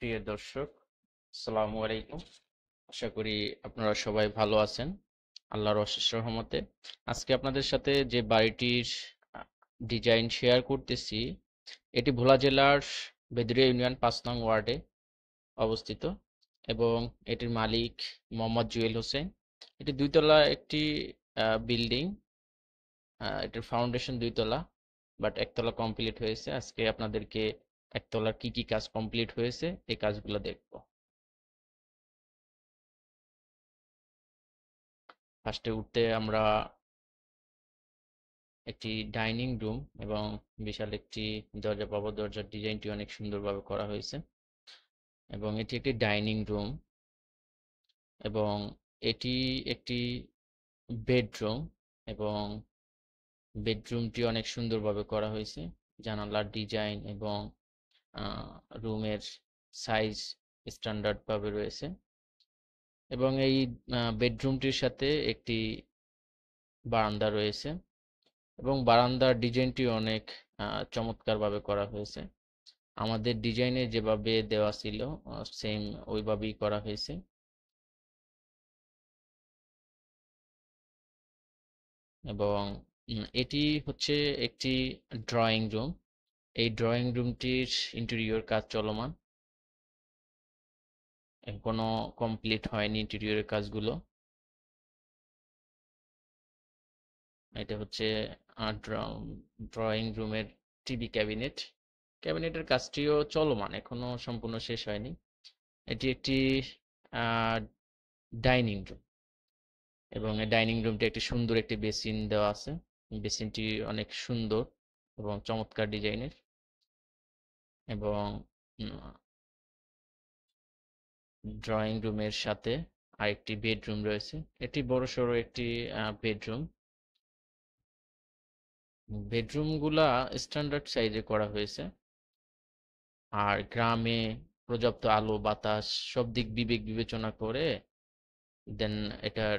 প্রিয় দর্শক, আসসালামু আলাইকুম। আশা করি আপনারা সবাই ভালো আছেন। আল্লাহর অশেষ রহমতে। আজকে আপনাদের সাথে যে বাড়িটির ডিজাইন শেয়ার করতেছি, এটি ভোলা জেলার বেদুরিয়া ইউনিয়ন ৫ নং ওয়ার্ডে অবস্থিত এবং এটির মালিক মোহাম্মদ জুয়েল হোসেন। এটি দুইতলা একটি বিল্ডিং। এটার ফাউন্ডেশন দুইতলা, বাট একতলা কমপ্লিট হয়েছে। আজকে আপনাদেরকে একতলার কি কি কাজ কমপ্লিট হয়েছে এই কাজগুলো দেখবো। ফার্স্টে উঠতে আমরা একটি ডাইনিং রুম এবং বিশাল একটি দরজা পাবো। দরজার ডিজাইনটি অনেক সুন্দরভাবে করা হয়েছে এবং এটি একটি ডাইনিং রুম এবং এটি একটি বেডরুম এবং বেডরুমটি অনেক সুন্দরভাবে করা হয়েছে। জানালার ডিজাইন এবং রুমের সাইজ স্ট্যান্ডার্ড ভাবে রয়েছে এবং এই বেডরুমটির সাথে একটি বারান্দা রয়েছে এবং বারান্দার ডিজাইনটি অনেক চমৎকারভাবে করা হয়েছে। আমাদের ডিজাইনে যেভাবে দেওয়া ছিল সেম ওইভাবেই করা হয়েছে এবং এটি হচ্ছে একটি ড্রয়িং রুম। এই ড্রয়িং রুমটির ইন্টেরিয়র কাজ চলমান, এখনো কমপ্লিট হয়নি ইন্টেরিয়রের কাজগুলো। এটা হচ্ছে ড্রয়িং রুমের টিভি ক্যাবিনেট। ক্যাবিনেটের কাজটিও চলমান, এখনো সম্পূর্ণ শেষ হয়নি। এটি একটি ডাইনিং রুম এবং এই ডাইনিং রুমটি একটি সুন্দর একটি বেসিন দেওয়া আছে। বেসিনটি অনেক সুন্দর এবং চমৎকার ডিজাইনের এবং ড্রয়িং রুমের সাথে আরেকটি বেডরুম রয়েছে। এটি বড়সড় একটি বেডরুম। বেডরুমগুলা স্ট্যান্ডার্ড সাইজে করা হয়েছে আর গ্রামে পর্যাপ্ত আলো বাতাস সব দিক বিবেক বিবেচনা করে দেন এটার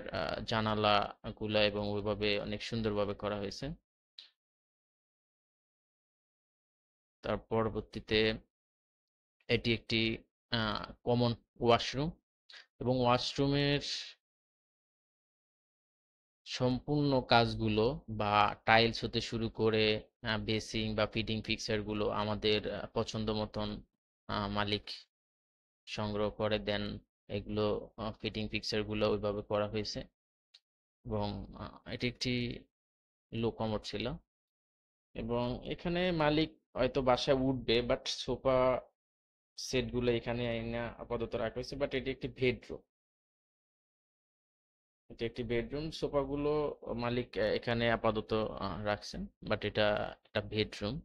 জানালা গুলা এবং ওইভাবে অনেক সুন্দরভাবে করা হয়েছে। তার পরবর্তীতে এটি একটি কমন ওয়াশরুম এবং ওয়াশরুমের সম্পূর্ণ কাজগুলো বা টাইলস হতে শুরু করে বেসিং বা ফিটিং ফিক্সার গুলো আমাদের পছন্দ মতন মালিক সংগ্রহ করে দেন। এগুলো ফিটিং ফিক্সার গুলো ওইভাবে করা হয়েছে এবং এটি একটি লো কমোড ছিল এবং এখানে মালিক হয়তো বাসায় উঠবে, বাট সোফা সেট গুলো এখানে আইনা আপাতত রাখা হয়েছে। বাট এটি একটি বেডরুম, এটি একটি বেডরুম। সোফাগুলো মালিক এখানে আপাতত রাখছেন, বাট এটা একটা বেডরুম।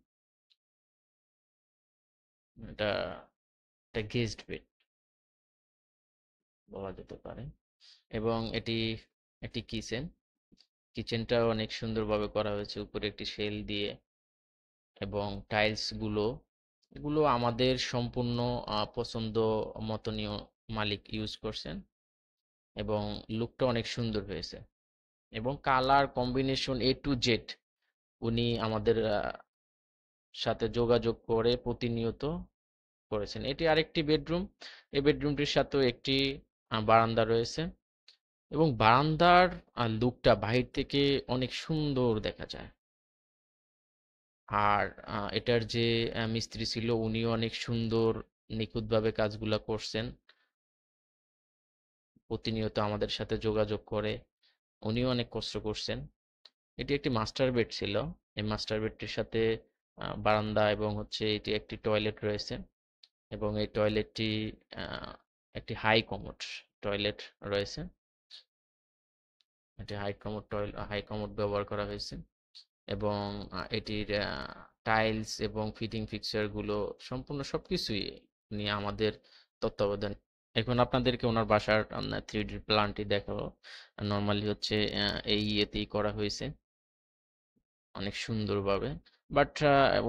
এটা একটা গেস্ট বেড বলা যেতে পারে এবং এটি একটি কিচেন। কিচেনটাও অনেক সুন্দরভাবে করা হয়েছে উপরে একটি শেল দিয়ে এবং টাইলস গুলো এগুলো আমাদের সম্পূর্ণ পছন্দ মতনীয় মালিক ইউজ করছেন এবং লুকটা অনেক সুন্দর হয়েছে এবং colour combination A to Z উনি আমাদের সাথে যোগাযোগ করে প্রতিনিয়ত করেছেন। এটি আরেকটি বেডরুম। এই বেডরুমটির সাথেও একটি বারান্দা রয়েছে এবং বারান্দার লুকটা বাহির থেকে অনেক সুন্দর দেখা যায়। আর এটার যে মিস্ত্রি ছিল উনিও অনেক সুন্দর নিখুঁতভাবে কাজগুলা করছেন। প্রতিনিয়ত আমাদের সাথে যোগাযোগ করে উনিও অনেক কষ্ট করছেন। এটি একটি মাস্টার বেড ছিল। এই মাস্টার বেডটির সাথে বারান্দা এবং হচ্ছে এটি একটি টয়লেট রয়েছে এবং এই টয়লেটটি একটি হাই কমোড টয়লেট রয়েছে। এটি হাই কমোড ব্যবহার করা হয়েছে এবং এটির টাইলস এবং ফিটিং ফিক্সার গুলো সম্পূর্ণ সবকিছুই নিয়ে আমাদের তত্ত্বাবধান। এখন আপনাদেরকে ওনার বাসার 3D প্ল্যানটি দেখাবো। নর্মালি হচ্ছে এই ইয়েতেই করা হয়েছে অনেক সুন্দরভাবে, বাট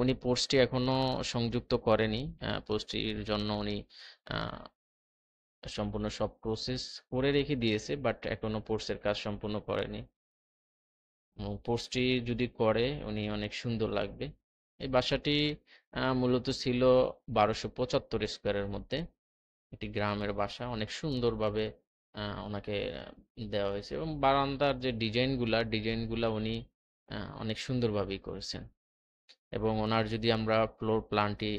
উনি পোস্টটি এখনো সংযুক্ত করেনি। পোস্টটির জন্য উনি আহ, সম্পূর্ণ সব প্রসেস করে রেখে দিয়েছে, বাট এখনো পোস্টের কাজ সম্পূর্ণ করেনি এবং পোস্টটি যদি করে উনি অনেক সুন্দর লাগবে এই বাসাটি মূলত ছিল 1275 স্কোয়ারের মধ্যে। একটি গ্রামের বাসা অনেক সুন্দরভাবে ওনাকে দেওয়া হয়েছে এবং বারান্দার যে ডিজাইনগুলা উনি অনেক সুন্দরভাবেই করেছেন। এবং ওনার যদি আমরা ফ্লোর প্ল্যানটি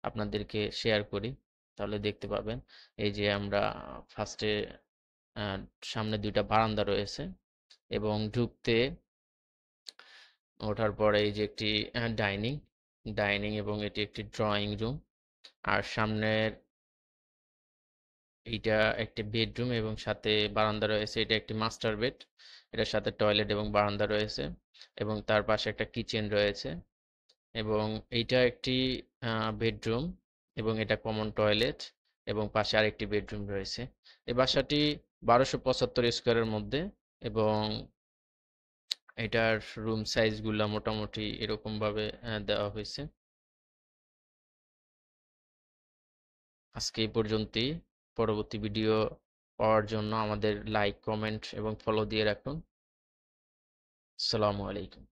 আপনাদেরকে শেয়ার করি তাহলে দেখতে পাবেন। এই যে আমরা ফার্স্টে সামনে 2টা বারান্দা রয়েছে এবং ওঠার পরে এই যে একটি ডাইনিং এবং এটি একটি ড্রয়িং রুম। আর সামনের এইটা একটি বেডরুম এবং সাথে বারান্দা রয়েছে। এটা একটি মাস্টার বেড। এটার সাথে টয়লেট এবং বারান্দা রয়েছে এবং তার পাশে একটা কিচেন রয়েছে এবং এইটা একটি বেডরুম এবং এটা কমন টয়লেট এবং পাশে আরেকটি বেডরুম রয়েছে। এই বাসাটি 1275 স্কোয়ারের মধ্যে এবং এটার রুম সাইজগুলা মোটামুটি এরকমভাবে দেওয়া হয়েছে। আজকে এই পর্যন্তই। পরবর্তী ভিডিও পাওয়ার জন্য আমাদের লাইক, কমেন্ট এবং ফলো দিয়ে রাখুন। আসসালামু আলাইকুম।